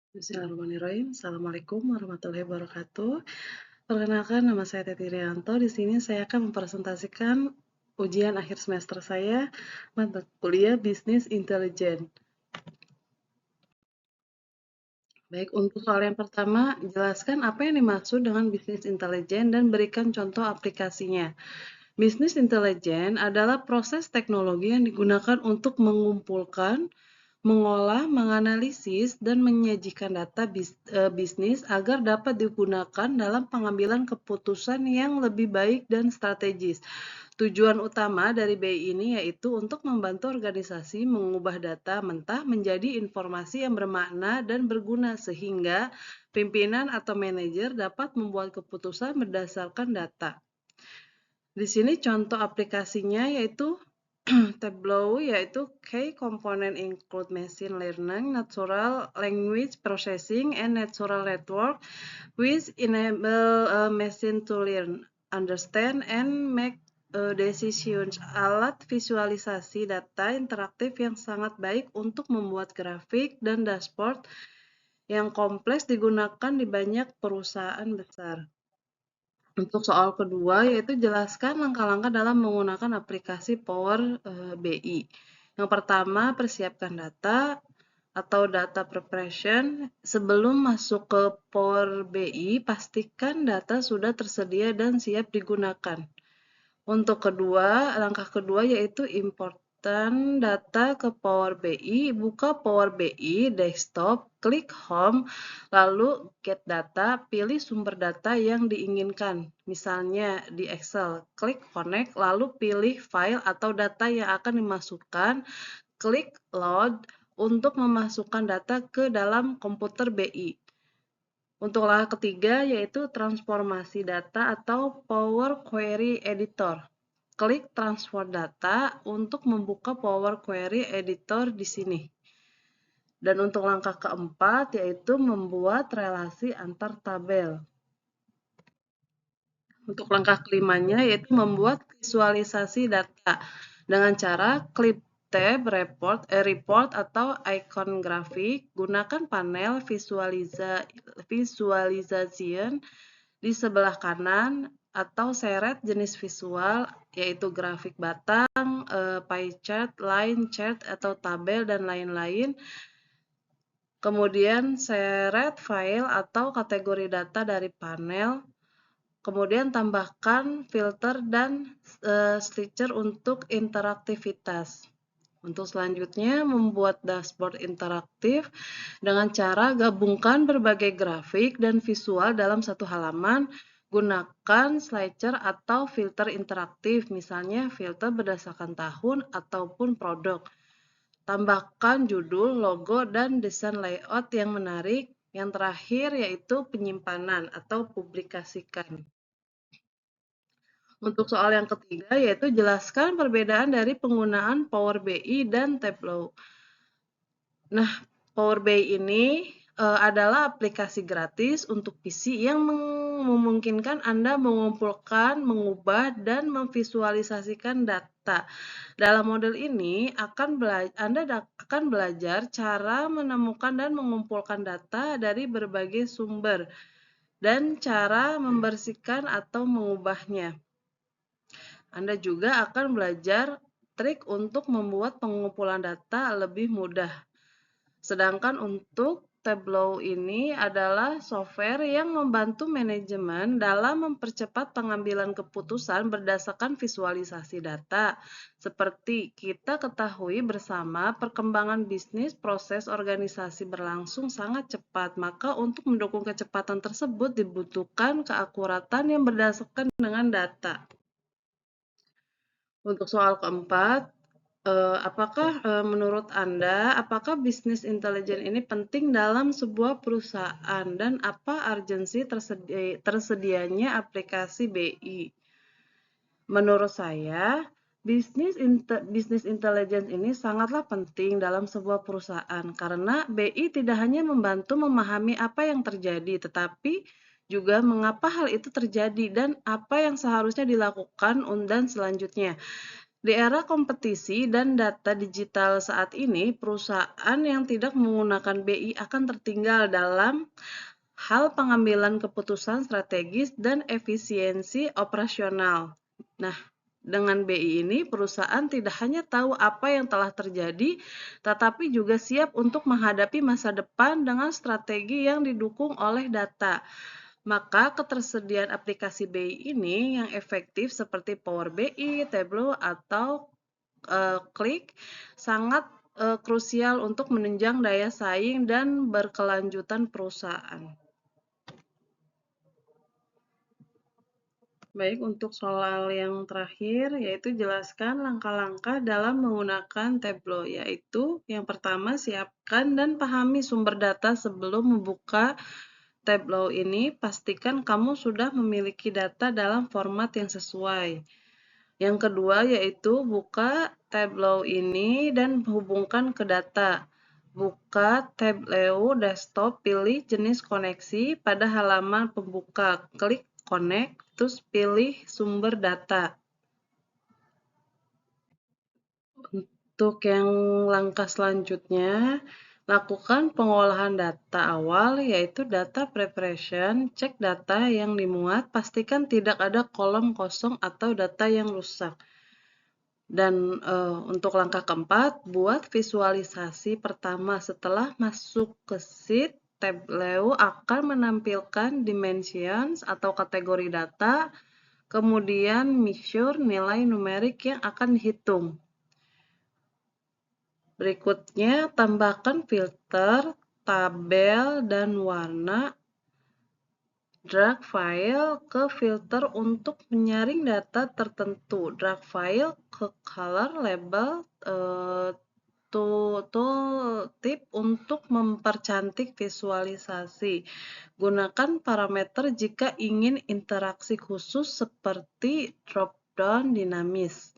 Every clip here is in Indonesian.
Bismillahirrahmanirrahim. Assalamualaikum warahmatullahi wabarakatuh. Perkenalkan, nama saya Teti Rianto. Di sini saya akan mempresentasikan ujian akhir semester saya, mata kuliah Bisnis Intelijen. Baik, untuk soal yang pertama, jelaskan apa yang dimaksud dengan bisnis intelijen dan berikan contoh aplikasinya. Bisnis intelijen adalah proses teknologi yang digunakan untuk mengumpulkan, mengolah, menganalisis, dan menyajikan data bisnis agar dapat digunakan dalam pengambilan keputusan yang lebih baik dan strategis. Tujuan utama dari BI ini yaitu untuk membantu organisasi mengubah data mentah menjadi informasi yang bermakna dan berguna sehingga pimpinan atau manajer dapat membuat keputusan berdasarkan data. Di sini contoh aplikasinya yaitu Tableau, yaitu key component include machine learning, natural language processing, and natural network, which enable a machine to learn, understand, and make decisions. Alat visualisasi data interaktif yang sangat baik untuk membuat grafik dan dashboard yang kompleks digunakan di banyak perusahaan besar. Untuk soal kedua, yaitu jelaskan langkah-langkah dalam menggunakan aplikasi Power BI. Yang pertama, persiapkan data atau data preparation. Sebelum masuk ke Power BI, pastikan data sudah tersedia dan siap digunakan. Untuk langkah kedua yaitu importan data ke Power BI, buka Power BI desktop, klik Home, lalu Get Data, pilih sumber data yang diinginkan. Misalnya di Excel, klik Connect, lalu pilih file atau data yang akan dimasukkan, klik Load untuk memasukkan data ke dalam komputer BI. Untuk langkah ketiga yaitu transformasi data atau Power Query Editor. Klik Transfer Data untuk membuka Power Query Editor di sini. Dan untuk langkah keempat yaitu membuat relasi antar tabel. Untuk langkah kelimanya yaitu membuat visualisasi data dengan cara klik tab report atau icon grafik, gunakan panel visualization di sebelah kanan atau seret jenis visual yaitu grafik batang, pie chart, line chart atau tabel dan lain-lain. Kemudian seret file atau kategori data dari panel. Kemudian tambahkan filter dan slicer untuk interaktivitas. Untuk selanjutnya, membuat dashboard interaktif dengan cara gabungkan berbagai grafik dan visual dalam satu halaman. Gunakan slicer atau filter interaktif, misalnya filter berdasarkan tahun ataupun produk. Tambahkan judul, logo, dan desain layout yang menarik. Yang terakhir yaitu penyimpanan atau publikasikan. Untuk soal yang ketiga yaitu jelaskan perbedaan dari penggunaan Power BI dan Tableau. Nah, Power BI ini adalah aplikasi gratis untuk PC yang memungkinkan Anda mengumpulkan, mengubah, dan memvisualisasikan data. Dalam model ini, Anda akan belajar cara menemukan dan mengumpulkan data dari berbagai sumber dan cara membersihkan atau mengubahnya. Anda juga akan belajar trik untuk membuat pengumpulan data lebih mudah. Sedangkan untuk Tableau ini adalah software yang membantu manajemen dalam mempercepat pengambilan keputusan berdasarkan visualisasi data. Seperti kita ketahui bersama, perkembangan bisnis proses organisasi berlangsung sangat cepat, maka untuk mendukung kecepatan tersebut dibutuhkan keakuratan yang berdasarkan dengan data. Untuk soal keempat, apakah menurut Anda, apakah bisnis intelijen ini penting dalam sebuah perusahaan dan apa urgensi tersedianya aplikasi BI? Menurut saya, bisnis intelijen ini sangatlah penting dalam sebuah perusahaan karena BI tidak hanya membantu memahami apa yang terjadi, tetapi juga mengapa hal itu terjadi dan apa yang seharusnya dilakukan dan selanjutnya. Di era kompetisi dan data digital saat ini, perusahaan yang tidak menggunakan BI akan tertinggal dalam hal pengambilan keputusan strategis dan efisiensi operasional. Nah, dengan BI ini, perusahaan tidak hanya tahu apa yang telah terjadi, tetapi juga siap untuk menghadapi masa depan dengan strategi yang didukung oleh data. Maka ketersediaan aplikasi BI ini yang efektif seperti Power BI, Tableau, atau Qlik sangat krusial untuk menunjang daya saing dan berkelanjutan perusahaan. Baik, untuk soal yang terakhir, yaitu jelaskan langkah-langkah dalam menggunakan Tableau, yaitu yang pertama, siapkan dan pahami sumber data sebelum membuka Tableau ini. Pastikan kamu sudah memiliki data dalam format yang sesuai. Yang kedua, yaitu buka Tableau ini dan hubungkan ke data. Buka Tableau desktop, pilih jenis koneksi pada halaman pembuka, klik Connect, terus pilih sumber data. Untuk yang langkah selanjutnya, lakukan pengolahan data awal, yaitu data preparation. Cek data yang dimuat, pastikan tidak ada kolom kosong atau data yang rusak. Dan untuk langkah keempat, buat visualisasi pertama. Setelah masuk ke sheet, Tableau akan menampilkan dimensions atau kategori data, kemudian measure nilai numerik yang akan dihitung. Berikutnya, tambahkan filter, tabel, dan warna. Drag file ke filter untuk menyaring data tertentu. Drag file ke color label, tooltip untuk mempercantik visualisasi. Gunakan parameter jika ingin interaksi khusus seperti drop-down dinamis.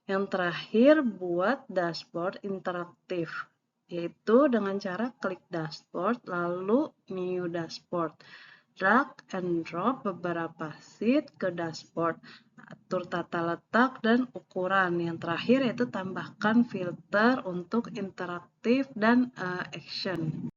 Yang terakhir, buat dashboard interaktif, yaitu dengan cara klik dashboard, lalu new dashboard. Drag and drop beberapa sheet ke dashboard. Atur tata letak dan ukuran. Yang terakhir yaitu tambahkan filter untuk interaktif dan action.